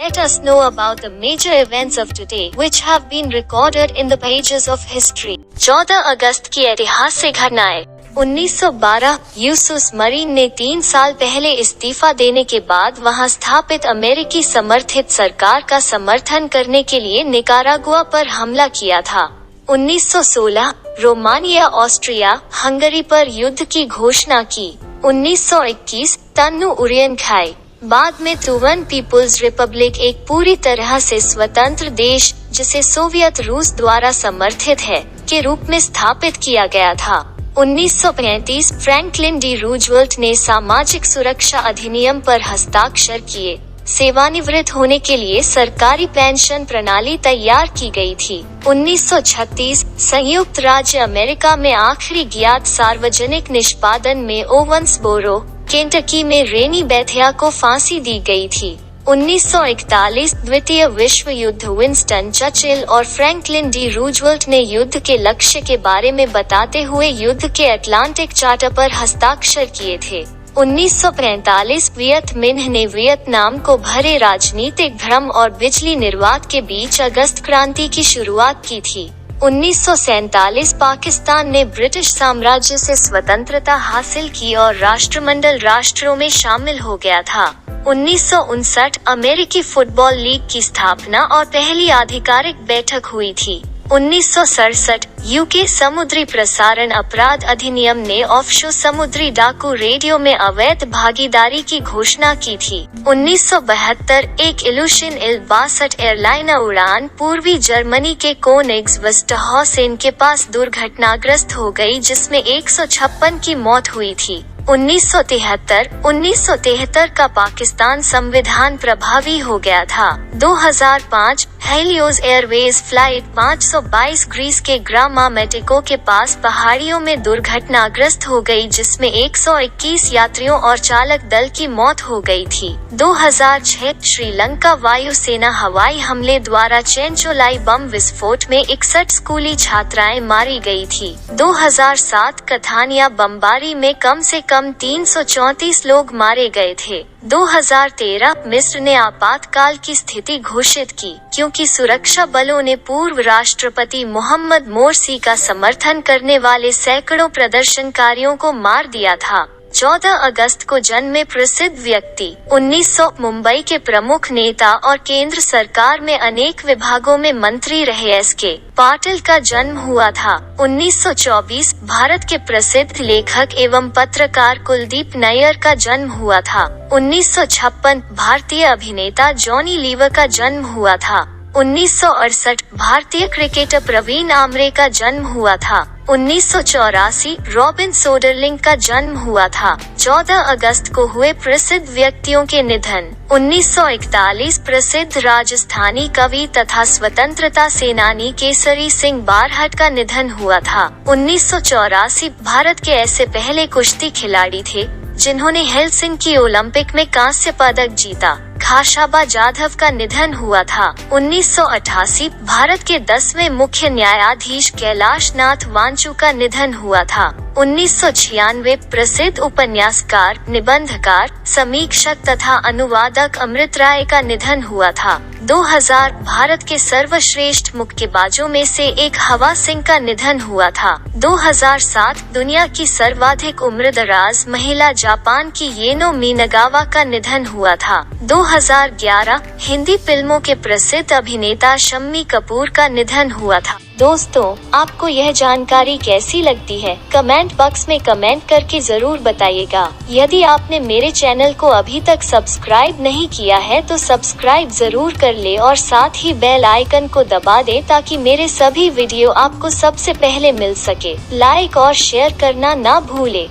Let us know about the major events of today which have been recorded in the pages of history. 14 अगस्त की ऐतिहासिक घटनाएं। 1912 यूसुस marine ने 3 साल पहले इस्तीफा देने के बाद वहां स्थापित अमेरिकी समर्थित सरकार का समर्थन करने के लिए निकारागुआ पर हमला किया था। 1916 रोमानिया ऑस्ट्रिया हंगरी पर युद्ध की घोषणा की। 1921 तन्नू उरियन खाई। बाद में तुवन पीपुल्स रिपब्लिक एक पूरी तरह से स्वतंत्र देश जिसे सोवियत रूस द्वारा समर्थित है के रूप में स्थापित किया गया था। 1935 फ्रैंकलिन डी रूजवेल्ट ने सामाजिक सुरक्षा अधिनियम पर हस्ताक्षर किए। सेवानिवृत्त होने के लिए सरकारी पेंशन प्रणाली तैयार की गई थी। 1936 संयुक्त राज्य अमेरिका में आखिरी ज्ञात सार्वजनिक निष्पादन में ओवंसबोरो केंटकी में रेनी बेथिया को फांसी दी गई थी। 1941 द्वितीय विश्व युद्ध विंस्टन चर्चिल और फ्रैंकलिन डी रूजवेल्ट ने युद्ध के लक्ष्य के बारे में बताते हुए युद्ध के अटलांटिक चार्टर पर हस्ताक्षर किए थे। 1945 वियत मिन्ह ने वियतनाम को भरे राजनीतिक भ्रम और बिजली निर्वात के बीच अगस्त क्रांति की शुरुआत की थी। 1947 पाकिस्तान ने ब्रिटिश साम्राज्य से स्वतंत्रता हासिल की और राष्ट्रमंडल राष्ट्रों में शामिल हो गया था। 1959 अमेरिकी फुटबॉल लीग की स्थापना और पहली आधिकारिक बैठक हुई थी। 1967 यूके समुद्री प्रसारण अपराध अधिनियम ने ऑफशोर समुद्री डाकू रेडियो में अवैध भागीदारी की घोषणा की थी। 1972 एक इल्यूशन इल-62 एयरलाइनर उड़ान पूर्वी जर्मनी के कोनिग्स वुस्टरहौसेन के पास दुर्घटनाग्रस्त हो गई जिसमें 156 की मौत हुई थी। 1973 का पाकिस्तान संविधान प्रभावी हो गया था। 2005 हेलियोज एयरवेज फ्लाइट 522 ग्रीस के ग्रामा मेटिको के पास पहाड़ियों में दुर्घटनाग्रस्त हो गई जिसमें 121 यात्रियों और चालक दल की मौत हो गई थी। 2006 श्रीलंका वायुसेना हवाई हमले द्वारा चेंचोलाई बम विस्फोट में 61 स्कूली छात्राएं मारी गई थी। 2007 कथानिया बमबारी में कम से कम 334 लोग मारे गए थे। 2013 मिस्र ने आपातकाल की स्थिति घोषित की क्योंकि सुरक्षा बलों ने पूर्व राष्ट्रपति मोहम्मद मोरसी का समर्थन करने वाले सैकड़ों प्रदर्शनकारियों को मार दिया था। 14 अगस्त को जन्मे प्रसिद्ध व्यक्ति 1900 मुंबई के प्रमुख नेता और केंद्र सरकार में अनेक विभागों में मंत्री रहे एस.के. पाटिल का जन्म हुआ था। 1924 भारत के प्रसिद्ध लेखक एवं पत्रकार कुलदीप नैयर का जन्म हुआ था। 1956 भारतीय अभिनेता जॉनी लीवर का जन्म हुआ था। 1968 भारतीय क्रिकेटर प्रवीण आमरे का जन्म हुआ था। 1984 रॉबिन सोडरलिंग का जन्म हुआ था। 14 अगस्त को हुए प्रसिद्ध व्यक्तियों के निधन। 1941 प्रसिद्ध राजस्थानी कवि तथा स्वतंत्रता सेनानी केसरी सिंह बारहट का निधन हुआ था। 1984 भारत के ऐसे पहले कुश्ती खिलाड़ी थे जिन्होंने हेलसिंकी ओलंपिक में कांस्य पदक जीता। खाशाबा जाधव का निधन हुआ था। 1988 भारत के 10वें मुख्य न्यायाधीश कैलाश नाथ वांचू का निधन हुआ था। 1996 प्रसिद्ध उपन्यासकार, निबंधकार, समीक्षक तथा अनुवादक अमृत राय का निधन हुआ था। 2000 भारत के सर्वश्रेष्ठ मुक्केबाजों में से एक हवा सिंह का निधन हुआ था। 2007 दुनिया की सर्वाधिक उम्रदराज महिला जापान की येनो मीनागावा का निधन हुआ था। 2011 हिंदी फिल्मों के प्रसिद्ध अभिनेता शम्मी कपूर का निधन हुआ था। दोस्तों, आपको यह जानकारी कैसी लगती है? कमेंट बॉक्स में कमेंट करके जरूर बताइएगा। यदि आपने मेरे चैनल को अभी तक सब्सक्राइब नहीं किया है तो सब्सक्राइब जरूर कर ले और साथ ही बेल आइकन को दबा दे ताकि मेरे सभी वीडियो आपको सबसे पहले मिल सके। लाइक और शेयर करना ना भूले।